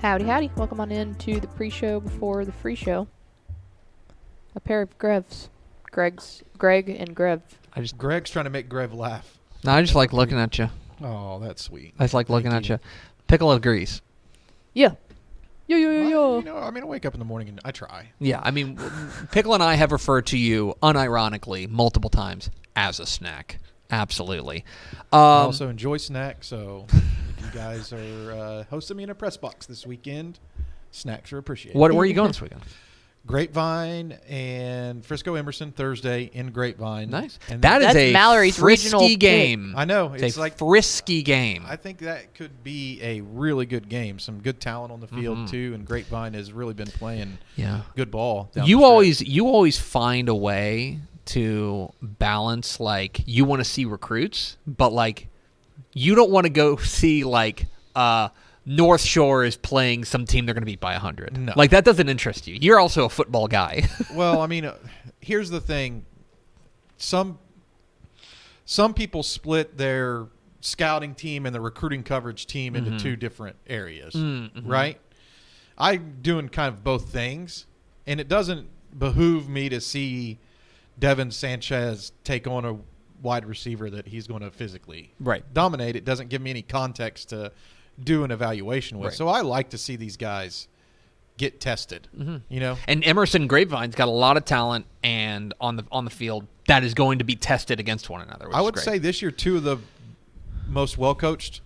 Howdy, howdy. Welcome on in to the pre-show before the free show. A pair of Greg and Grev. Greg's trying to make Grev laugh. No, I just like looking at you. Oh, that's sweet. I just like looking at you. Pickle agrees. Yeah. Yo. I wake up in the morning and I try. Yeah, I mean, Pickle and I have referred to you unironically multiple times as a snack. Absolutely. I also enjoy snacks, so if you guys are hosting me in a press box this weekend, snacks are appreciated. Where are you going this weekend? Grapevine and Frisco Emerson Thursday in Grapevine. Nice. And That's a Mallory's regional frisky game. I know. It's like frisky game. I think that could be a really good game. Some good talent on the field too, and Grapevine has really been playing good ball. You always find a way to balance, like, you want to see recruits, but like you don't want to go see like North Shore is playing some team they're going to beat by 100. No. Like, that doesn't interest you. You're also a football guy. Well, I mean, here's the thing. Some people split their scouting team and the recruiting coverage team into two different areas, right? I'm doing kind of both things, and it doesn't behoove me to see Devin Sanchez take on a wide receiver that he's going to physically dominate. It doesn't give me any context to do an evaluation with. Right. So I like to see these guys get tested, you know. And Emerson Grapevine's got a lot of talent, and on the field that is going to be tested against one another. I would say this year two of the most well coached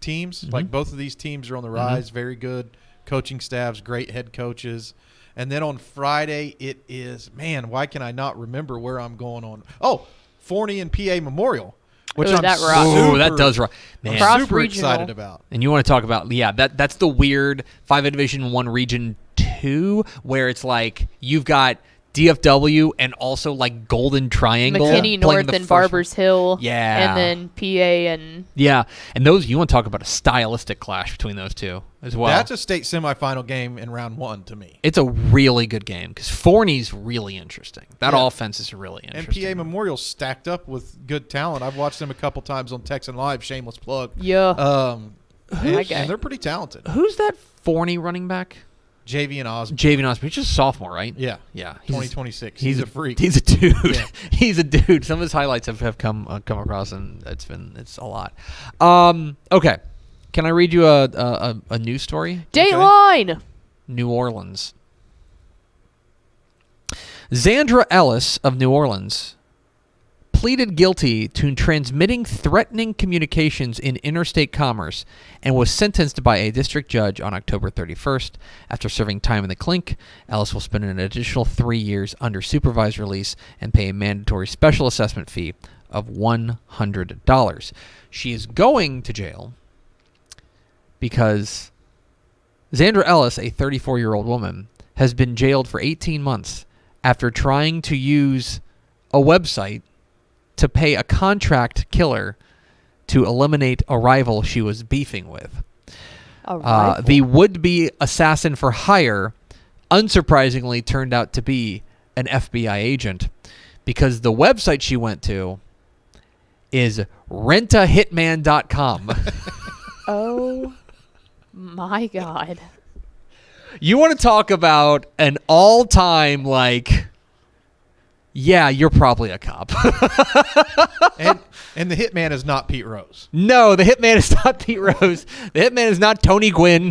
teams. Like, both of these teams are on the rise. Very good coaching staffs, great head coaches. And then on Friday it is, man, why can I not remember where I'm going on? Oh, Forney and PA Memorial. Which I'm that does rock. Man, super excited about. And you want to talk about, that's the weird 5A Division 1 Region 2 where it's like you've got DFW and also like Golden Triangle. McKinney North and Barbers Hill. Yeah. And then PA and... Yeah. And those, you want to talk about a stylistic clash between those two as well. That's a state semifinal game in round one to me. It's a really good game because Forney's really interesting. That offense is really interesting. And PA Memorial's stacked up with good talent. I've watched them a couple times on Texan Live, shameless plug. Yeah. And they're pretty talented. Who's that Forney running back? Javian Osborne. He's just a sophomore, right? Yeah. 2026. He's a freak. He's a dude. Yeah. He's a dude. Some of his highlights have come across, and it's a lot. Okay. Can I read you a news story? Dateline! Okay. New Orleans. Zandra Ellis of New Orleans pleaded guilty to transmitting threatening communications in interstate commerce and was sentenced by a district judge on October 31st. After serving time in the clink, Ellis will spend an additional 3 years under supervised release and pay a mandatory special assessment fee of $100. She is going to jail because Zandra Ellis, a 34-year-old woman, has been jailed for 18 months after trying to use a website to pay a contract killer to eliminate a rival she was beefing with. The would-be assassin for hire, unsurprisingly, turned out to be an FBI agent because the website she went to is Rent-A-Hitman.com. Oh, my God. You want to talk about an all-time, like... Yeah, you're probably a cop. and the hitman is not Pete Rose. No, the hitman is not Pete Rose. The hitman is not Tony Gwynn.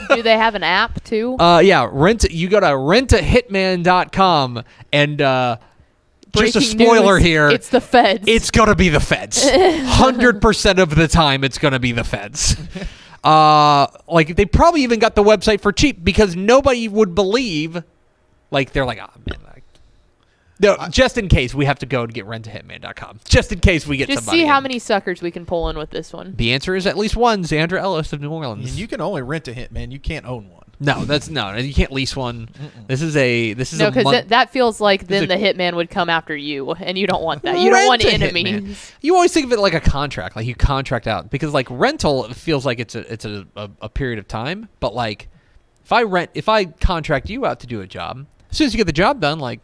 Do they have an app too? Yeah, you go to rentahitman.com and just a spoiler news, here. It's the feds. It's going to be the feds. 100% of the time it's going to be the feds. Like, they probably even got the website for cheap because nobody would believe, like, they're like, oh, man, no, just in case we have to go to get rentahitman.com. Just in case we get just somebody. See how many suckers we can pull in with this one. The answer is at least one, Zandra Ellis of New Orleans. And you can only rent a hitman. You can't own one. No, you can't lease one. This is no, because that feels like then the hitman would come after you, and you don't want that. You don't want enemies. You always think of it like a contract, like you contract out, because like rental feels like it's a period of time, but like if I contract you out to do a job, as soon as you get the job done, like.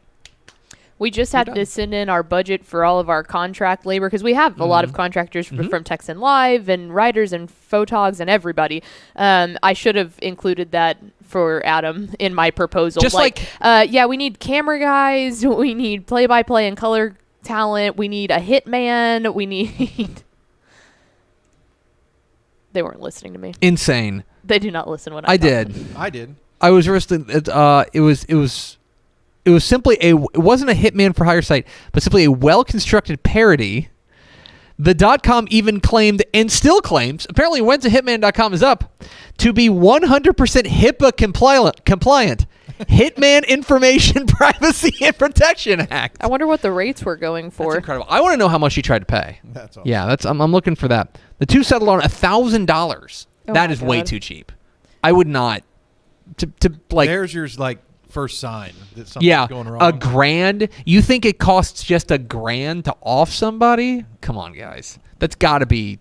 We just had to send in our budget for all of our contract labor because we have a lot of contractors from Texan Live and writers and photogs and everybody. I should have included that for Adam in my proposal. Just we need camera guys. We need play-by-play and color talent. We need a hitman. We need... They weren't listening to me. Insane. They do not listen when I did. I did. I was roasting. It was simply it wasn't a Hitman for Hire site, but simply a well-constructed parody. The .com even claimed, and still claims, apparently went to hitman.com is up, to be 100% HIPAA compliant. Hitman Information Privacy and Protection Act. I wonder what the rates were going for. That's incredible. I want to know how much she tried to pay. That's awesome. Yeah, I'm looking for that. The two settled on $1,000. That is way too cheap. I would not. To like. There's your first sign that something's going wrong. $1,000. You think it costs just $1,000 to off somebody? Come on, guys. That's got to be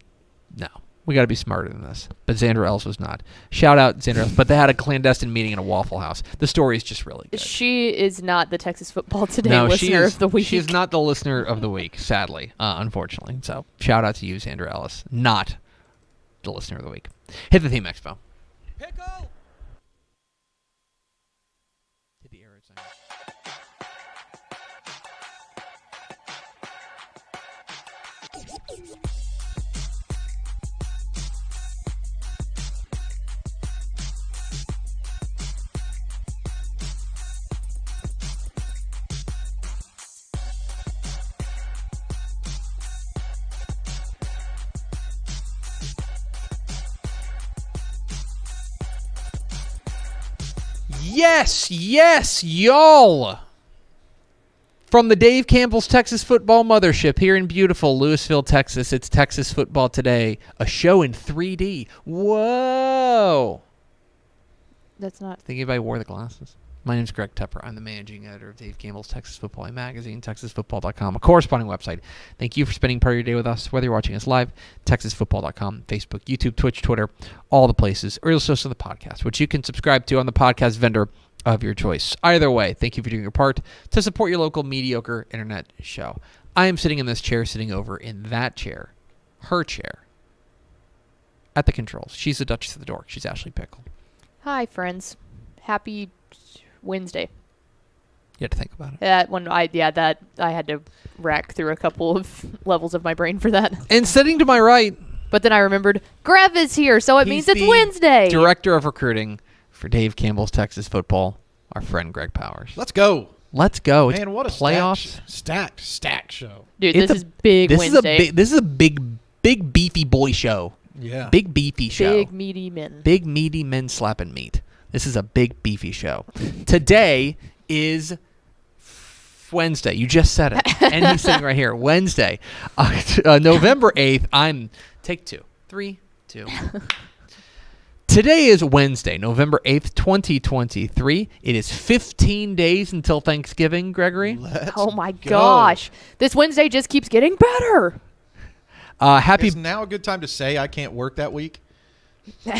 no. We got to be smarter than this. But Xandra Ellis was not. Shout out Xandra Ellis. But they had a clandestine meeting in a Waffle House. The story is just really good. She is not the Texas Football Today listener of the week. She is not the listener of the week, sadly, unfortunately. So shout out to you, Xandra Ellis, not the listener of the week. Hit the theme, Expo. Pickle! Hit the arrow sign. Yes, y'all. From the Dave Campbell's Texas Football Mothership here in beautiful Lewisville, Texas, it's Texas Football Today, a show in 3D. Whoa. That's not... I think anybody wore the glasses. My name's Greg Tepper. I'm the managing editor of Dave Campbell's Texas Football magazine, texasfootball.com, a corresponding website. Thank you for spending part of your day with us, whether you're watching us live, texasfootball.com, Facebook, YouTube, Twitch, Twitter, all the places, or you'll listen to the podcast, which you can subscribe to on the podcast vendor of your choice. Either way, thank you for doing your part to support your local mediocre internet show. I am sitting in this chair, sitting over in that chair, her chair, at the controls. She's the Duchess of the Dork. She's Ashley Pickle. Hi, friends. Happy Wednesday. You had to think about it. That I had to rack through a couple of levels of my brain for that. And sitting to my right, but then I remembered Grev is here, so it means it's Wednesday. Director of recruiting for Dave Campbell's Texas Football, our friend Greg Powers. Let's go. Let's go. Man, what a playoffs. Stacked show. Dude, this is big Wednesday. This is a big beefy boy show. Yeah. Big beefy show. Big meaty men. Big meaty men slapping meat. This is a big beefy show. Today is Wednesday. You just said it. And he's sitting right here. Wednesday. November 8th. Take two. 3, 2. Today is Wednesday, November 8th, 2023. It is 15 days until Thanksgiving, Gregory. Oh my gosh. This Wednesday just keeps getting better. Is now a good time to say I can't work that week?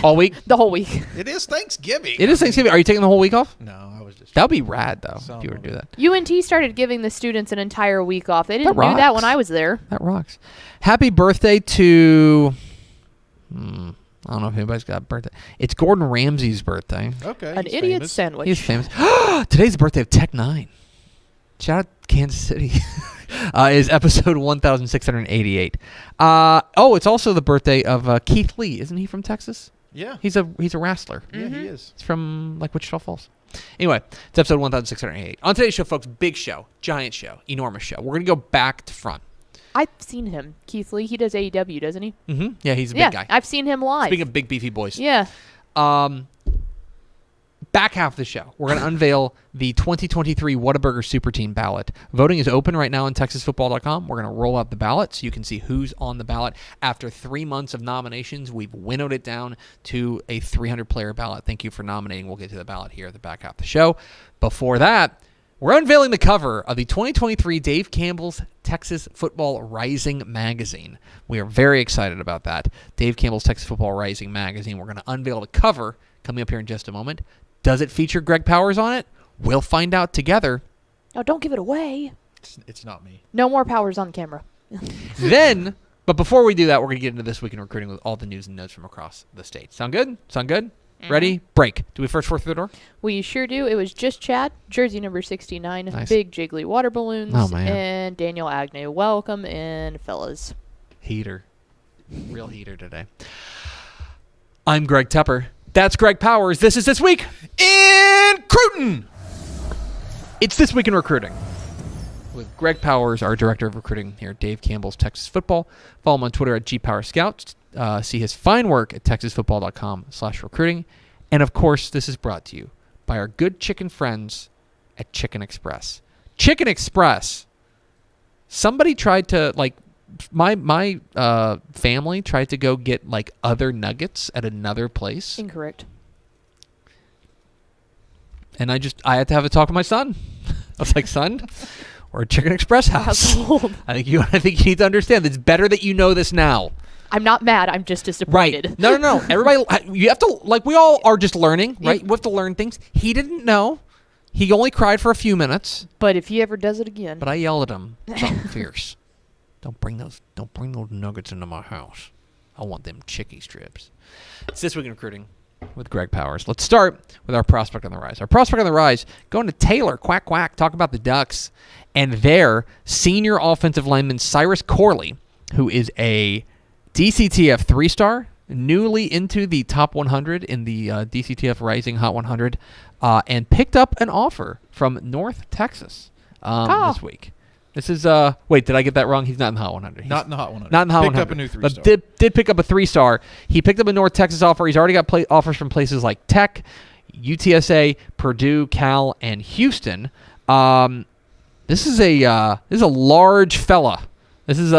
All week? The whole week. It is Thanksgiving. It is Thanksgiving. Are you taking the whole week off? No, I was just... That would be rad, though, if you were to do that. UNT started giving the students an entire week off. They didn't do that when I was there. That rocks. Happy birthday to... I don't know if anybody's got a birthday. It's Gordon Ramsay's birthday. Okay. An idiot sandwich. He's famous. Today's the birthday of Tech 9. Shout out Kansas City. Is episode 1688. It's also the birthday of Keith Lee. Isn't he from Texas? Yeah. He's a wrestler. Yeah, he is. He's from Wichita Falls. Anyway, it's episode 1688. On today's show, folks, big show, giant show, enormous show. We're going to go back to front. I've seen him. Keith Lee, he does AEW, doesn't he? Mm-hmm. Yeah, he's a big guy. I've seen him live. Speaking of big beefy boys. Yeah. Back half of the show, we're going to unveil the 2023 Whataburger Super Team ballot. Voting is open right now on TexasFootball.com. We're going to roll out the ballot so you can see who's on the ballot. After 3 months of nominations, we've winnowed it down to a 300-player ballot. Thank you for nominating. We'll get to the ballot here at the back half of the show. Before that, we're unveiling the cover of the 2023 Dave Campbell's Texas Football Rising magazine. We are very excited about that. Dave Campbell's Texas Football Rising magazine. We're going to unveil the cover coming up here in just a moment. Does it feature Greg Powers on it? We'll find out together. Oh, don't give it away. It's not me. No more powers on camera. Then, but before we do that, we're going to get into This Week in Recruiting with all the news and notes from across the state. Sound good? Sound good? Ready? Break. Do we first four through the door? We sure do. It was just Chad, jersey number 69, Nice. big jiggly water balloons, Oh, man. and Daniel Agnew. Welcome in, fellas. Heater. Real heater today. I'm Greg Tepper. That's Greg Powers. This is This Week In Cruton! It's This Week in Recruiting with Greg Powers, our Director of Recruiting here at Dave Campbell's Texas Football. Follow him on Twitter at GPowerScouts. See his fine work at texasfootball.com/recruiting. And, of course, this is brought to you by our good chicken friends at Chicken Express. Chicken Express. Somebody tried to, my family tried to go get, other nuggets at another place. Incorrect. And I had to have a talk with my son. I was like, son, we're a Chicken Express house. Household. I think you need to understand. It's better that you know this now. I'm not mad. I'm just disappointed. Right. No. Everybody, you have to, we all are just learning, right? We have to learn things. He didn't know. He only cried for a few minutes. But if he ever does it again. But I yelled at him something fierce. Don't bring those nuggets into my house. I want them chicky strips. It's This Week in Recruiting with Greg Powers. Let's start with our prospect on the rise. Our prospect on the rise, going to Taylor, quack, quack, talk about the Ducks and their senior offensive lineman, Cyrus Corley, who is a DCTF 3-star, newly into the top 100 in the DCTF Rising Hot 100, and picked up an offer from North Texas this week. This is, wait, did I get that wrong? He's not in the Hot 100. Not in the Hot 100. Not in the Hot 100. Picked up a new 3-star. But did pick up a 3-star. He picked up a North Texas offer. He's already got offers from places like Tech, UTSA, Purdue, Cal, and Houston. This is a large fella. This is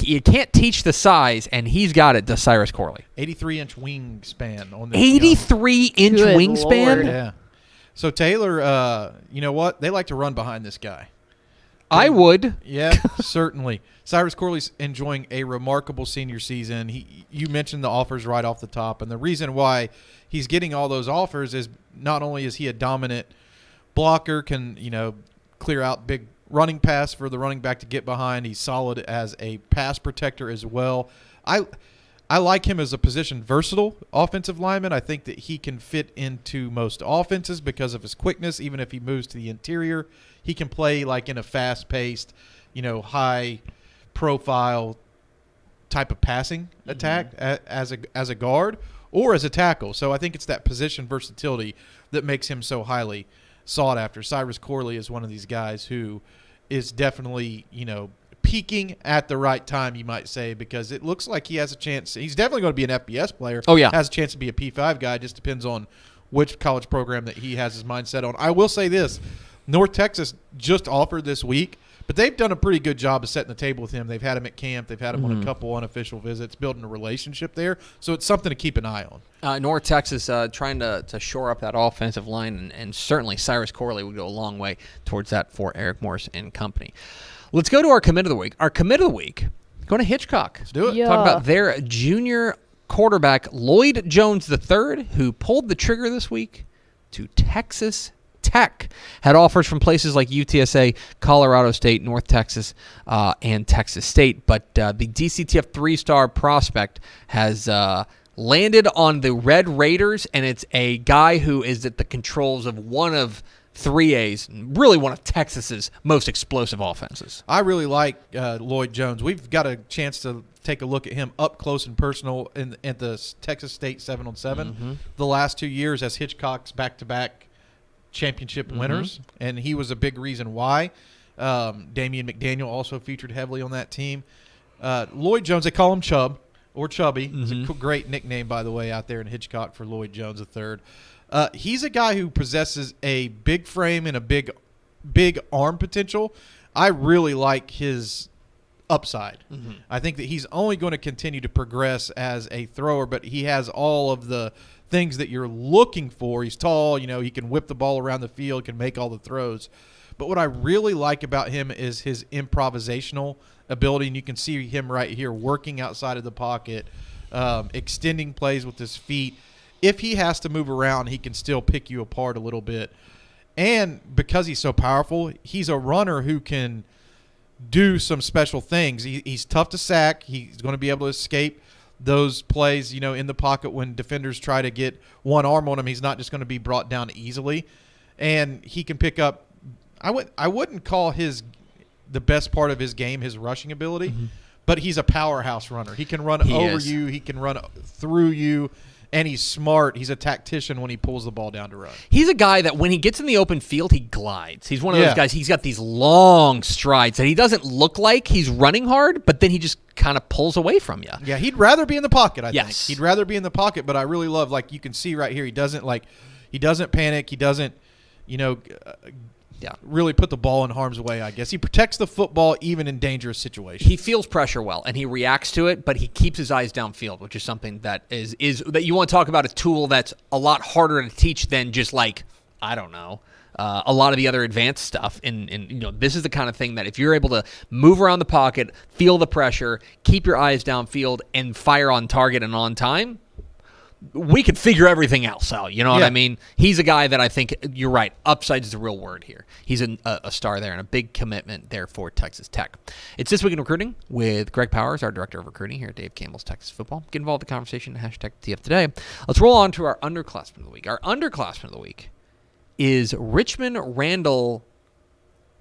you can't teach the size, and he's got it. Cyrus Corley, 83-inch wingspan on this. 83-inch Good wingspan. Lord. Yeah. So Taylor, you know what? They like to run behind this guy. I would. Yeah, certainly. Cyrus Corley's enjoying a remarkable senior season. You mentioned the offers right off the top, and the reason why he's getting all those offers is not only is he a dominant blocker, can clear out big running pass for the running back to get behind. He's solid as a pass protector as well. I like him as a position versatile offensive lineman. I think that he can fit into most offenses because of his quickness. Even if he moves to the interior, he can play in a fast-paced, high-profile type of passing attack as a guard or as a tackle. So I think it's that position versatility that makes him so highly sought after. Cyrus Corley is one of these guys who is definitely, peaking at the right time, you might say, because it looks like he has a chance. He's definitely going to be an FBS player. Oh, yeah. Has a chance to be a P5 guy. Just depends on which college program that he has his mindset on. I will say this. North Texas just offered this week, but they've done a pretty good job of setting the table with him. They've had him at camp. They've had him on a couple unofficial visits, building a relationship there. So it's something to keep an eye on. North Texas trying to shore up that offensive line, and certainly Cyrus Corley would go a long way towards that for Eric Morris and company. Let's go to our commit of the week. Our commit of the week, going to Hitchcock. Let's do it. Yeah. Talk about their junior quarterback, Lloyd Jones III, who pulled the trigger this week to Texas Tech. Had offers from places like UTSA, Colorado State, North Texas, and Texas State. But the DCTF 3-star prospect has landed on the Red Raiders, and it's a guy who is at the controls of one of 3A's, really one of Texas's most explosive offenses. I really like Lloyd Jones. We've got a chance to take a look at him up close and personal at the Texas State 7-on-7 the last 2 years as Hitchcock's back-to-back championship winners, and he was a big reason why. Damian McDaniel also featured heavily on that team. Lloyd Jones, they call him Chubb or Chubby. It's a great nickname, by the way, out there in Hitchcock for Lloyd Jones III. He's a guy who possesses a big frame and a big arm potential. I really like his upside. I think that he's only going to continue to progress as a thrower, but he has all of the things that you're looking for. He's tall, he can whip the ball around the field, can make all the throws. But what I really like about him is his improvisational ability, and you can see him right here working outside of the pocket, extending plays with his feet. If he has to move around, he can still pick you apart a little bit. And because he's so powerful, he's a runner who can do some special things. He's tough to sack. He's going to be able to escape those plays, in the pocket when defenders try to get one arm on him. He's not just going to be brought down easily. And he can pick up – I wouldn't call the best part of his game his rushing ability, but he's a powerhouse runner. He can run over you. He can run through you. And he's smart. He's a tactician when he pulls the ball down to run. He's a guy that when he gets in the open field, he glides. He's one of those guys. He's got these long strides that he doesn't look like he's running hard, but then he just kind of pulls away from you. Yeah, he'd rather be in the pocket, I think. Yes. He'd rather be in the pocket, but I really love, like you can see right here, he doesn't panic. He doesn't, really put the ball in harm's way, I guess. He protects the football even in dangerous situations. He feels pressure well, and he reacts to it, but he keeps his eyes downfield, which is something that is that you want to talk about, a tool that's a lot harder to teach than just like, I don't know, a lot of the other advanced stuff. And this is the kind of thing that if you're able to move around the pocket, feel the pressure, keep your eyes downfield, and fire on target and on time, we could figure everything else out. You know what I mean? He's a guy that I think, you're right, upside is the real word here. He's a star there and a big commitment there for Texas Tech. It's This Week in Recruiting with Greg Powers, our Director of Recruiting here at Dave Campbell's Texas Football. Get involved in the conversation, hashtag TF Today. Let's roll on to our underclassmen of the week. Our underclassmen of the week is Richmond Randall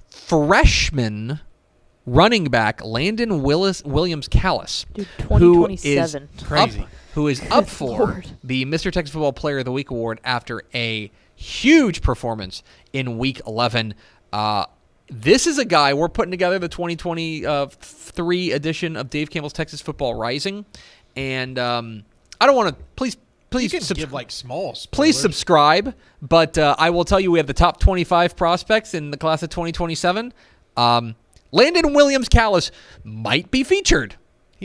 freshman running back Landon Williams Callis. Dude, 2027. Crazy. Who is up for Lord. the Mr. Texas Football Player of the Week award after a huge performance in Week 11. This is a guy, we're putting together the 2023 edition of Dave Campbell's Texas Football Rising. And I don't want to, please You can give like small spoilers. Please subscribe, but I will tell you we have the top 25 prospects in the class of 2027. Landon Williams Callis might be featured.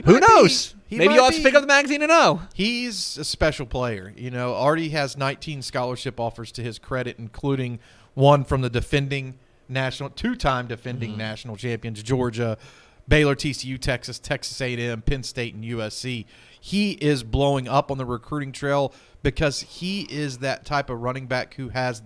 Who knows? Maybe you'll have to pick up the magazine to know. He's a special player. Already has 19 scholarship offers to his credit, including one from the two-time defending national champions, Georgia, Baylor, TCU, Texas, Texas A&M, Penn State, and USC. He is blowing up on the recruiting trail because he is that type of running back who has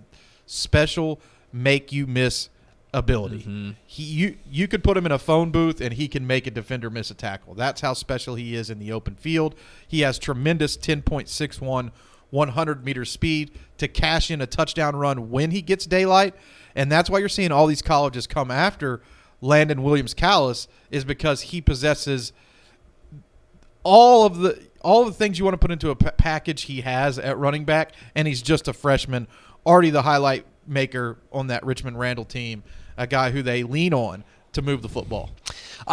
special make-you-miss ability. You could put him in a phone booth and he can make a defender miss a tackle. That's how special he is in the open field. He has tremendous 10.61 100-meter speed to cash in a touchdown run when he gets daylight, and that's why you're seeing all these colleges come after Landon Williams Callis, is because he possesses all of the things you want to put into a package he has at running back, and he's just a freshman, already the highlight maker on that Richmond Randall team, a guy who they lean on to move the football.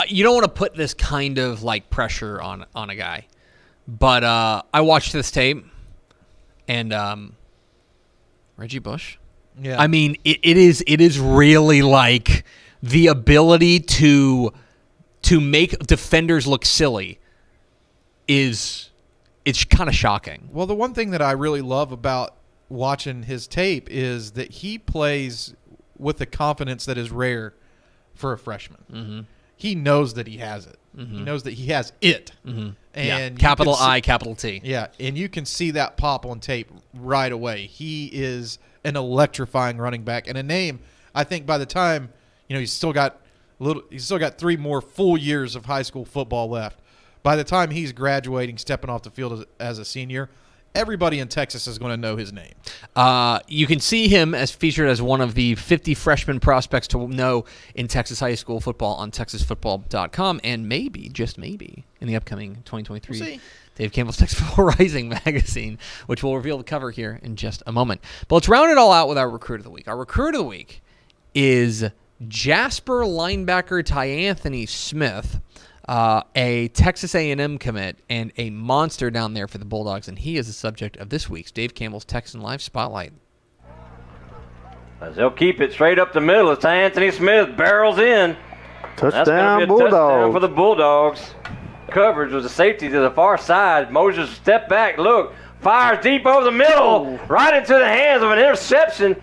You don't want to put this kind of like pressure on a guy, but I watched this tape, and Reggie Bush. Yeah, I mean it is really like the ability to make defenders look silly it's kind of shocking. Well, the one thing that I really love about watching his tape is that he plays with the confidence that is rare for a freshman. He knows that he has it. He knows that he has it. And capital I, capital T. Yeah, and you can see that pop on tape right away. He is an electrifying running back and a name. I think by the time he's still got 3 more full years of high school football left. By the time he's graduating, stepping off the field as a senior, everybody in Texas is going to know his name. You can see him as featured as one of the 50 freshman prospects to know in Texas high school football on TexasFootball.com, and maybe, just maybe, in the upcoming 2023 Dave Campbell's Texas Football Rising magazine, which we'll reveal the cover here in just a moment. But let's round it all out with our Recruit of the Week. Our Recruit of the Week is Jasper linebacker Tyanthony Smith, a Texas A&M commit and a monster down there for the Bulldogs, and he is the subject of this week's Dave Campbell's Texan Live Spotlight. As they'll keep it straight up the middle as Anthony Smith barrels in. Touchdown, Bulldogs. Touchdown for Bulldogs. the Bulldogs. Coverage was a safety to the far side. Moses step back, look, fires deep over the middle, right into the hands of an interception.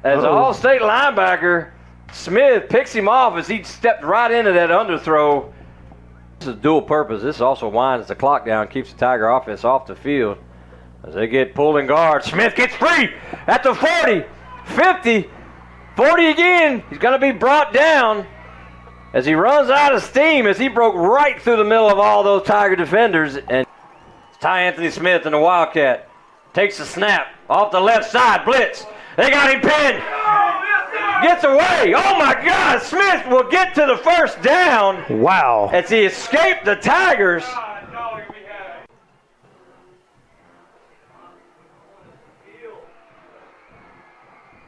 As the All-State linebacker, Smith picks him off as he stepped right into that underthrow. This is dual purpose. This also winds the clock down, keeps the Tiger offense off the field. As they get pulled in guard, Smith gets free at the 40, 50, 40 again. He's going to be brought down as he runs out of steam, as he broke right through the middle of all those Tiger defenders. And it's Ty Anthony Smith and the Wildcat. Takes the snap off the left side, blitz. They got him pinned. Gets away. Oh my God, Smith will get to the first down. Wow. As he escaped the Tigers.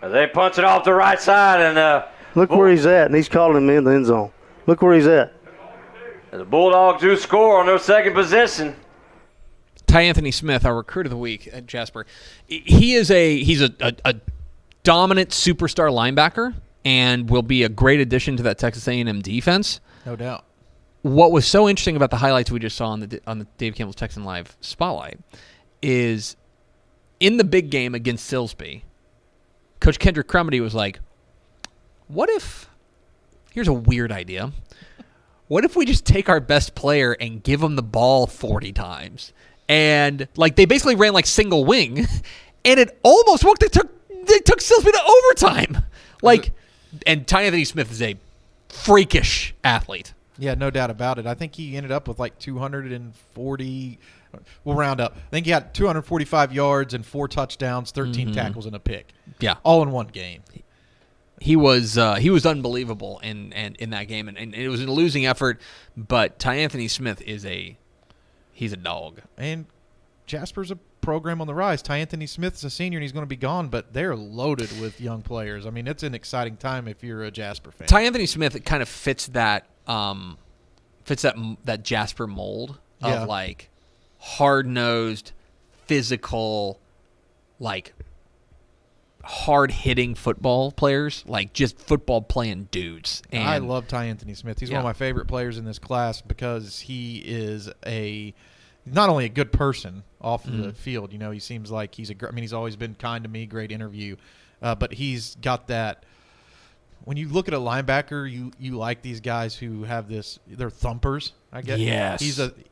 As they punch it off the right side, and look where he's at, and he's calling him in the end zone. Look where he's at. The Bulldogs do score on their second possession. Ty Anthony Smith, our recruit of the week at Jasper. He's a dominant superstar linebacker and will be a great addition to that Texas A&M defense. No doubt. What was so interesting about the highlights we just saw on the Dave Campbell's Texan Live Spotlight is in the big game against Silsbee, Coach Kendrick Crumedy was like, here's a weird idea. What if we just take our best player and give him the ball 40 times? And they basically ran like single wing, and it almost worked. They took Silsbee to overtime. And Ty Anthony Smith is a freakish athlete. Yeah, no doubt about it. I think he ended up with 240. We'll round up. I think he had 245 yards and 4 touchdowns, 13 tackles, and a pick. Yeah, all in one game. He was unbelievable in that game, and it was a losing effort. But Ty Anthony Smith he's a dog. And Jasper's a program on the rise. Ty Anthony Smith's a senior, and he's going to be gone, but they're loaded with young players. I mean, it's an exciting time if you're a Jasper fan. Ty Anthony Smith kind of fits that Jasper mold of hard-nosed, physical, hard-hitting football players, just football playing dudes. And I love Ty Anthony Smith. He's one of my favorite players in this class because he is not only a good person off the field. He seems like he's he's always been kind to me, great interview, but he's got that. When you look at a linebacker, you like these guys who have they're thumpers, I guess. Yes.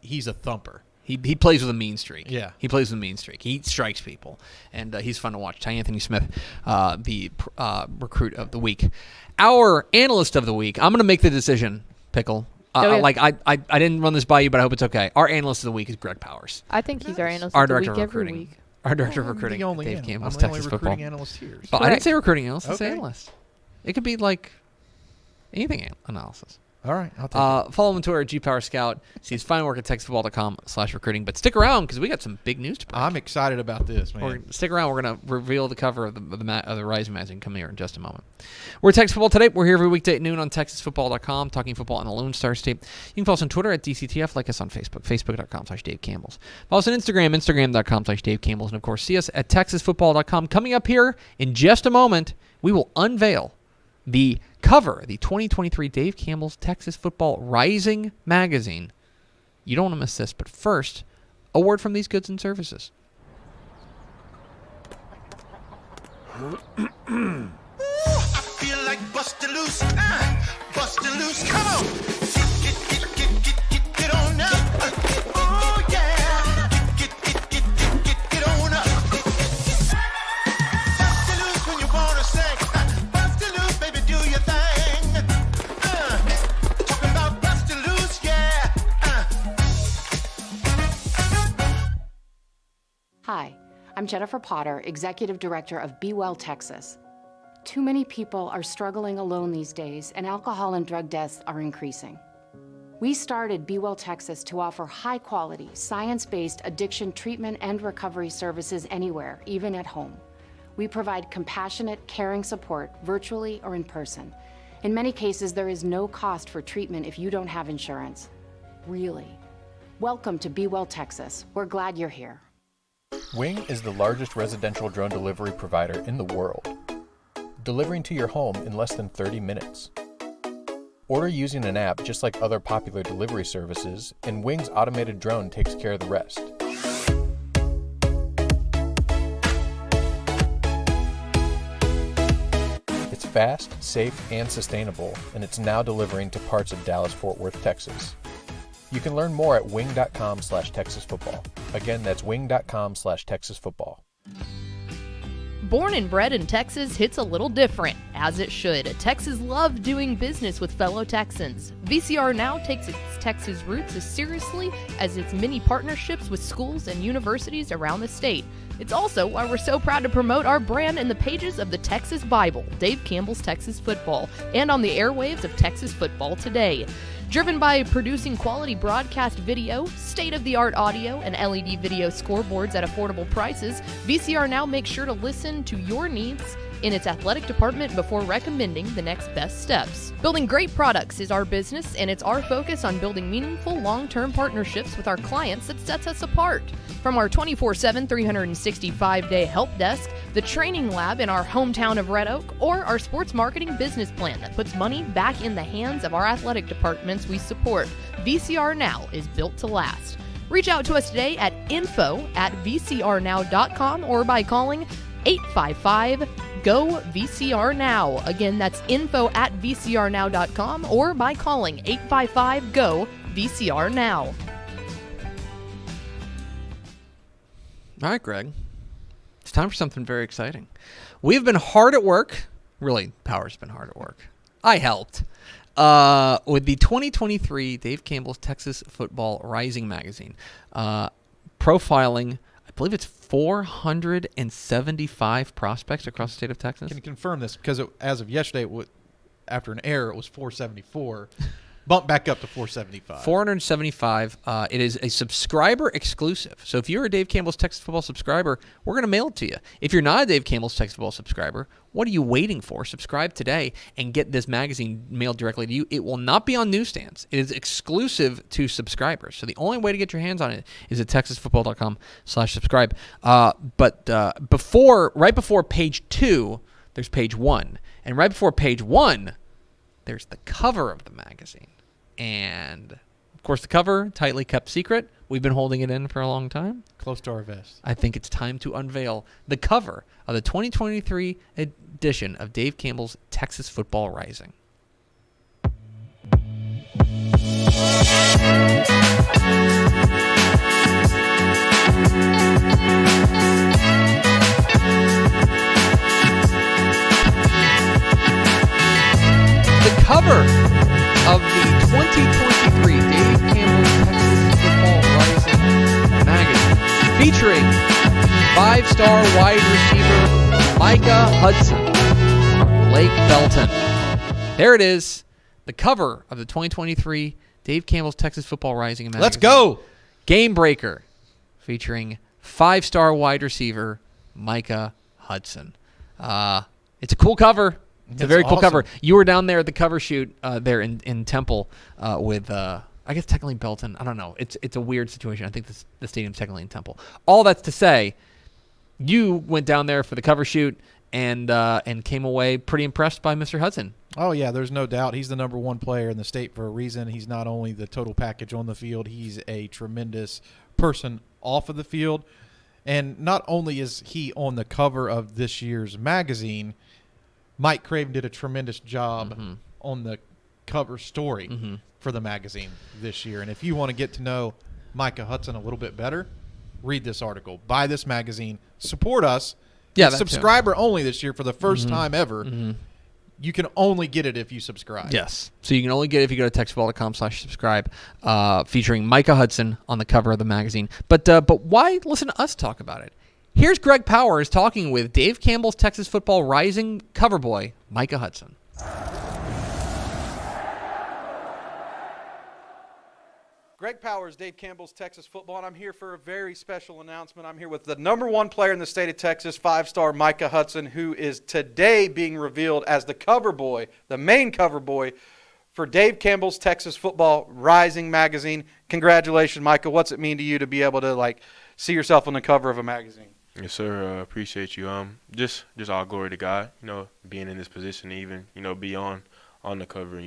He's a thumper. He plays with a mean streak. Yeah. He plays with a mean streak. He strikes people, and he's fun to watch. Ty Anthony Smith, the recruit of the week. Our analyst of the week, I'm going to make the decision, Pickle. I didn't run this by you, but I hope it's okay. Our analyst of the week is Greg Powers. I think he's our analyst Our of the director week of every recruiting. week. Our director of recruiting, Dave Campbell's Texas football. Recruiting analyst here. But I didn't say recruiting analyst. I Okay. say analyst. It could be anything analysis. All right, I'll take it. Follow him on Twitter at GPowerScout. See his fine work at TexasFootball.com/recruiting. But stick around because we got some big news to break. I'm excited about this, man. Stick around. We're going to reveal the cover of the Rising magazine coming here in just a moment. We're Texas Football Today. We're here every weekday at noon on TexasFootball.com, talking football in the Lone Star State. You can follow us on Twitter at DCTF. Like us on Facebook, Facebook.com/Dave Campbell's. Follow us on Instagram, Instagram.com/Dave Campbell's. And, of course, see us at TexasFootball.com. Coming up here in just a moment, we will unveil the cover, the 2023 Dave Campbell's Texas Football Rising magazine. You don't want to miss this, but first, a word from these goods and services. I feel like bustin' loose, bustin' loose. Come on, get on up. Oh yeah, get on up. Bustin' loose when you wanna sing. Bustin' loose, baby, do your thing. Talking about bustin' loose, yeah. Hi, I'm Jennifer Potter, Executive Director of Be Well Texas. Too many people are struggling alone these days, and alcohol and drug deaths are increasing. We started Be Well Texas to offer high-quality, science-based addiction treatment and recovery services anywhere, even at home. We provide compassionate, caring support virtually or in person. In many cases, there is no cost for treatment if you don't have insurance. Really. Welcome to Be Well Texas. We're glad you're here. Wing is the largest residential drone delivery provider in the world, delivering to your home in less than 30 minutes. Order using an app just like other popular delivery services, and Wing's automated drone takes care of the rest. It's fast, safe, and sustainable, and it's now delivering to parts of Dallas-Fort Worth, Texas. You can learn more at wing.com/TexasFootball. Again, that's wing.com/TexasFootball. Born and bred in Texas hits a little different, as it should. Texas loves doing business with fellow Texans. VCR Now takes its Texas roots as seriously as its many partnerships with schools and universities around the state. It's also why we're so proud to promote our brand in the pages of the Texas Bible, Dave Campbell's Texas Football, and on the airwaves of Texas Football Today. Driven by producing quality broadcast video, state-of-the-art audio, and LED video scoreboards at affordable prices, VCR Now makes sure to listen to your needs in its athletic department before recommending the next best steps. Building great products is our business, and it's our focus on building meaningful, long-term partnerships with our clients that sets us apart. From our 24/7, 365-day help desk, the training lab in our hometown of Red Oak, or our sports marketing business plan that puts money back in the hands of our athletic departments we support, VCR Now is built to last. Reach out to us today at info@vcrnow.com or by calling 855-GO-VCR Now. Again, that's info@vcrnow.com or by calling 855-GO-VCR Now. All right, Greg. It's time for something very exciting. We've been hard at work. Really, Power's been hard at work. I helped. With the 2023 Dave Campbell's Texas Football Rising magazine. Profiling, I believe it's 475 prospects across the state of Texas. Can you confirm this? Because as of yesterday, after an error, it was 474. Bumped back up to 475. 475. It is a subscriber exclusive. So if you're a Dave Campbell's Texas Football subscriber, we're going to mail it to you. If you're not a Dave Campbell's Texas Football subscriber, what are you waiting for? Subscribe today and get this magazine mailed directly to you. It will not be on newsstands. It is exclusive to subscribers. So the only way to get your hands on it is at texasfootball.com/subscribe. But right before page 2, there's page 1. And right before page 1, there's the cover of the magazine. And, of course, the cover, tightly kept secret. We've been holding it in for a long time. Close to our vest. I think it's time to unveil the cover of the 2023 edition of Dave Campbell's Texas Football Rising. The cover of the 2023 Dave Campbell's Texas Football Rising magazine, featuring 5-star wide receiver Micah Hudson from Lake Belton. There it is, the cover of the 2023 Dave Campbell's Texas Football Rising magazine. Let's go! Game Breaker, featuring 5-star wide receiver Micah Hudson. It's a cool cover. It's a very cool cover. You were down there at the cover shoot there in Temple with, I guess, technically Belton. I don't know. It's a weird situation. I think the stadium's technically in Temple. All that's to say, you went down there for the cover shoot and came away pretty impressed by Mr. Hudson. Oh, yeah, there's no doubt. He's the number one player in the state for a reason. He's not only the total package on the field, he's a tremendous person off of the field. And not only is he on the cover of this year's magazine, Mike Craven did a tremendous job on the cover story for the magazine this year. And if you want to get to know Micah Hudson a little bit better, read this article. Buy this magazine. Support us. Yeah, it's subscriber only this year for the first time ever. You can only get it if you subscribe. Yes. So you can only get it if you go to texasfootball.com/subscribe, featuring Micah Hudson on the cover of the magazine. But why listen to us talk about it? Here's Greg Powers talking with Dave Campbell's Texas Football Rising cover boy, Micah Hudson. Greg Powers, Dave Campbell's Texas Football, and I'm here for a very special announcement. I'm here with the number one player in the state of Texas, 5-star Micah Hudson, who is today being revealed as the cover boy, the main cover boy for Dave Campbell's Texas Football Rising magazine. Congratulations, Micah. What's it mean to you to be able to see yourself on the cover of a magazine? Yes, sir. Appreciate you. Just all glory to God. Being in this position, even be on the cover.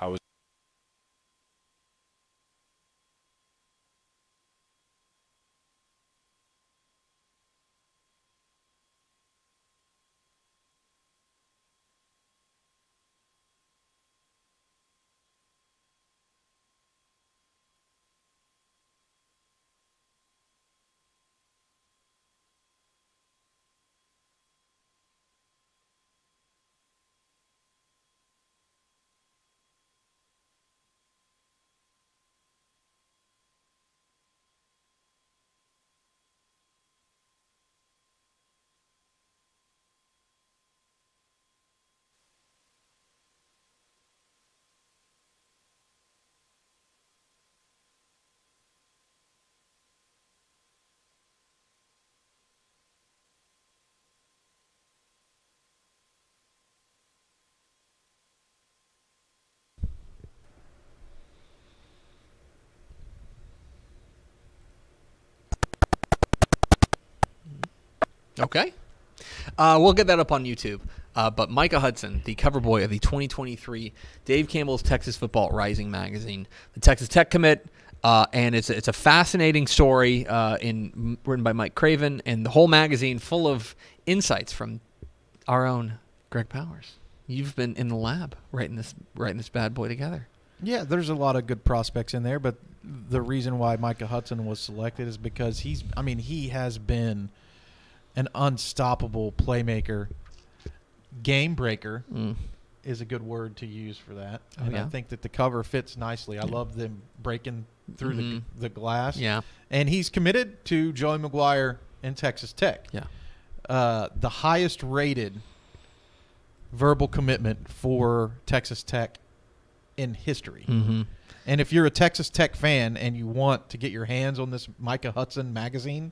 I was. Okay. We'll get that up on YouTube. But Micah Hudson, the cover boy of the 2023 Dave Campbell's Texas Football Rising magazine, the Texas Tech commit, and it's a fascinating story written by Mike Craven, and the whole magazine full of insights from our own Greg Powers. You've been in the lab writing this bad boy together. Yeah, there's a lot of good prospects in there, but the reason why Micah Hudson was selected is because he has been an unstoppable playmaker. Game breaker is a good word to use for that. And I think that the cover fits nicely. I love them breaking through the glass. Yeah. And he's committed to Joey McGuire and Texas Tech. Yeah. The highest rated verbal commitment for Texas Tech in history. Mm-hmm. And if you're a Texas Tech fan and you want to get your hands on this Micah Hudson magazine,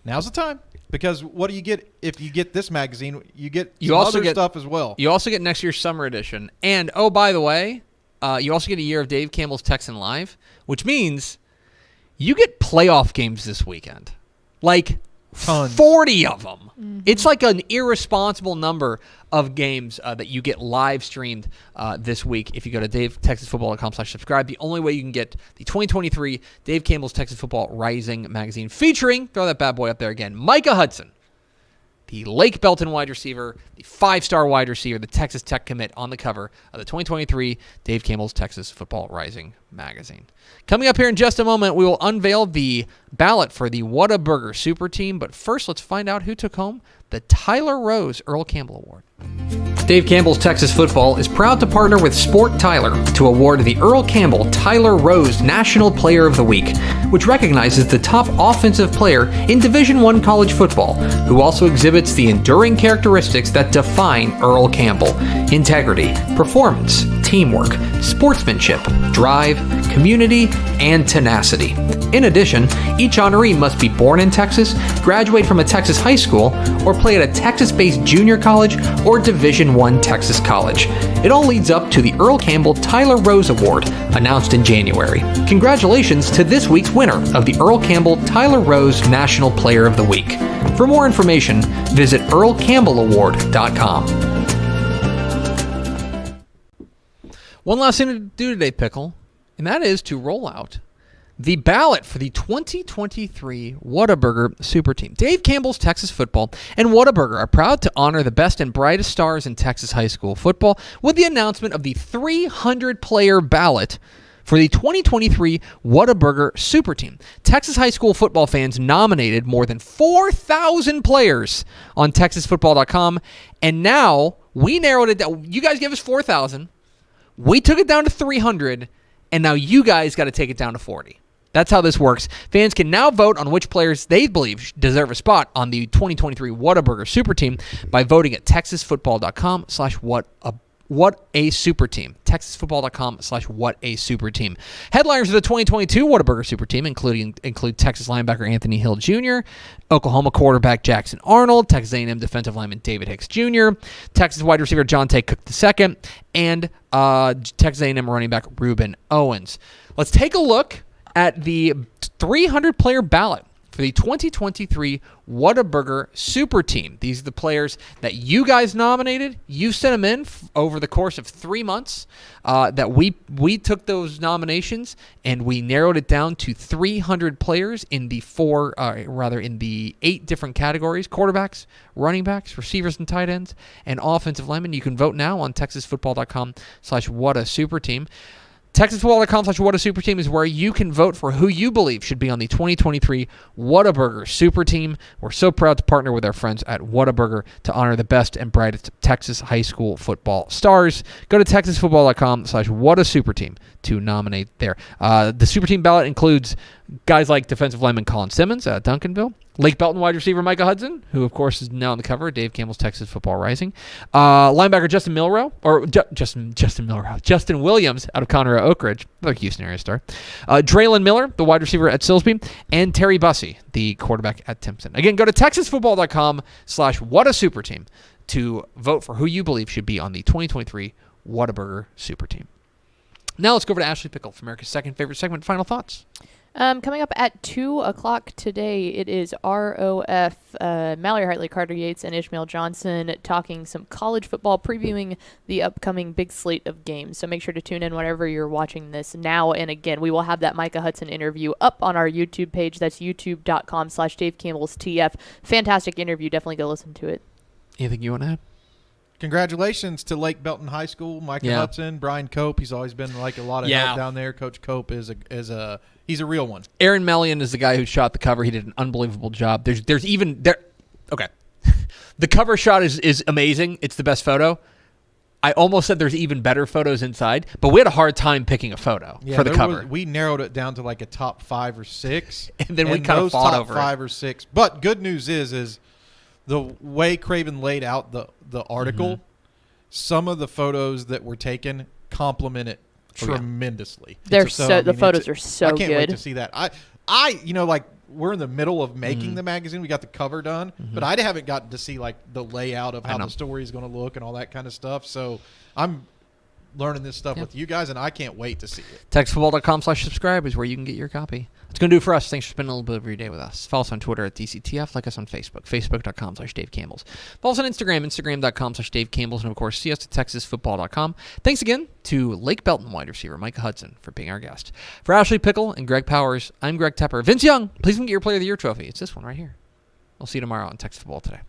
now's the time. Because what do you get if you get this magazine? You get other stuff as well. You also get next year's summer edition. And, oh, by the way, you also get a year of Dave Campbell's Texan Live, which means you get playoff games this weekend. Like Tons. 40 of them. Mm-hmm. It's like an irresponsible number of games that you get live streamed this week if you go to davetexasfootball.com/subscribe. The only way you can get the 2023 Dave Campbell's Texas Football Rising magazine featuring, throw that bad boy up there again, Micah Hudson, the Lake Belton wide receiver, the 5-star wide receiver, the Texas Tech commit on the cover of the 2023 Dave Campbell's Texas Football Rising magazine. Coming up here in just a moment, we will unveil the ballot for the Whataburger Super Team. But first, let's find out who took home the Tyler Rose Earl Campbell Award. Dave Campbell's Texas Football is proud to partner with Sport Tyler to award the Earl Campbell Tyler Rose National Player of the Week, which recognizes the top offensive player in Division I college football, who also exhibits the enduring characteristics that define Earl Campbell: integrity, performance, teamwork, sportsmanship, drive, community, and tenacity. In addition, each honoree must be born in Texas, graduate from a Texas high school, or play at a Texas-based junior college or Division I Texas college. It all leads up to the Earl Campbell Tyler Rose Award, announced in January. Congratulations to this week's winner of the Earl Campbell Tyler Rose National Player of the Week. For more information, visit earlcampbellaward.com. One last thing to do today, Pickle, and that is to roll out the ballot for the 2023 Whataburger Super Team. Dave Campbell's Texas Football and Whataburger are proud to honor the best and brightest stars in Texas high school football with the announcement of the 300-player ballot for the 2023 Whataburger Super Team. Texas high school football fans nominated more than 4,000 players on TexasFootball.com, and now we narrowed it down. You guys gave us 4,000. We took it down to 300, and now you guys got to take it down to 40. That's how this works. Fans can now vote on which players they believe deserve a spot on the 2023 Whataburger Super Team by voting at TexasFootball.com/whatasuperteam. TexasFootball.com/whatasuperteam. Headliners of the 2022 Whataburger Super Team include Texas linebacker Anthony Hill Jr., Oklahoma quarterback Jackson Arnold, Texas A&M defensive lineman David Hicks Jr., Texas wide receiver Jonte Cook II, and Texas A&M running back Reuben Owens. Let's take a look at the 300-player ballot for the 2023 Whataburger Super Team. These are the players that you guys nominated. You sent them in over the course of 3 months. That we took those nominations and we narrowed it down to 300 players in the in the 8 different categories: quarterbacks, running backs, receivers and tight ends, and offensive linemen. You can vote now on TexasFootball.com/whatasuperteam. TexasFootball.com/whatasuperteam is where you can vote for who you believe should be on the 2023 Whataburger Super Team. We're so proud to partner with our friends at Whataburger to honor the best and brightest Texas high school football stars. Go to TexasFootball.com/whatasuperteam to nominate there. The Super Team ballot includes guys like defensive lineman Colin Simmons at Duncanville, Lake Belton wide receiver Micah Hudson, who of course is now on the cover of Dave Campbell's Texas Football Rising, linebacker Justin Williams out of Conroe Oak Ridge, the Houston area star, Draylon Miller, the wide receiver at Silsbee, and Terry Bussey, the quarterback at Timpson. Again, go to TexasFootball.com/whatasuperteam to vote for who you believe should be on the 2023 Whataburger Super Team. Now let's go over to Ashley Pickle for America's second favorite segment. Final thoughts. Coming up at 2 o'clock today, it is ROF, Mallory Hartley, Carter Yates, and Ishmael Johnson talking some college football, previewing the upcoming big slate of games. So make sure to tune in whenever you're watching this now. And again, we will have that Micah Hudson interview up on our YouTube page. That's youtube.com/DaveCampbellsTF. Fantastic interview. Definitely go listen to it. Anything you want to add? Congratulations to Lake Belton High School, Micah Hudson, Brian Cope. He's always been like a lot of help down there. Coach Cope is he's a real one. Aaron Mellion is the guy who shot the cover. He did an unbelievable job. There's even there. Okay, the cover shot is amazing. It's the best photo. I almost said there's even better photos inside, but we had a hard time picking a photo for the cover. We narrowed it down to like a top 5 or 6, and then we kind of fought over top 5 or 6. But good news is the way Craven laid out the article, some of the photos that were taken complement it tremendously. The photos are so good. I can't wait to see that. I like we're in the middle of making the magazine. We got the cover done, but I haven't gotten to see like the layout of how the story is going to look and all that kind of stuff. So I'm learning this stuff with you guys, and I can't wait to see it. TexasFootball.com/subscribe is where you can get your copy. That's going to do it for us. Thanks for spending a little bit of your day with us. Follow us on Twitter at DCTF. Like us on Facebook, Facebook.com/DaveCampbells. Follow us on Instagram, Instagram.com/DaveCampbells. And, of course, see us at TexasFootball.com. Thanks again to Lake Belton wide receiver Micah Hudson for being our guest. For Ashley Pickle and Greg Powers, I'm Greg Tepper. Vince Young, please get your Player of the Year trophy. It's this one right here. We'll see you tomorrow on Texas Football Today.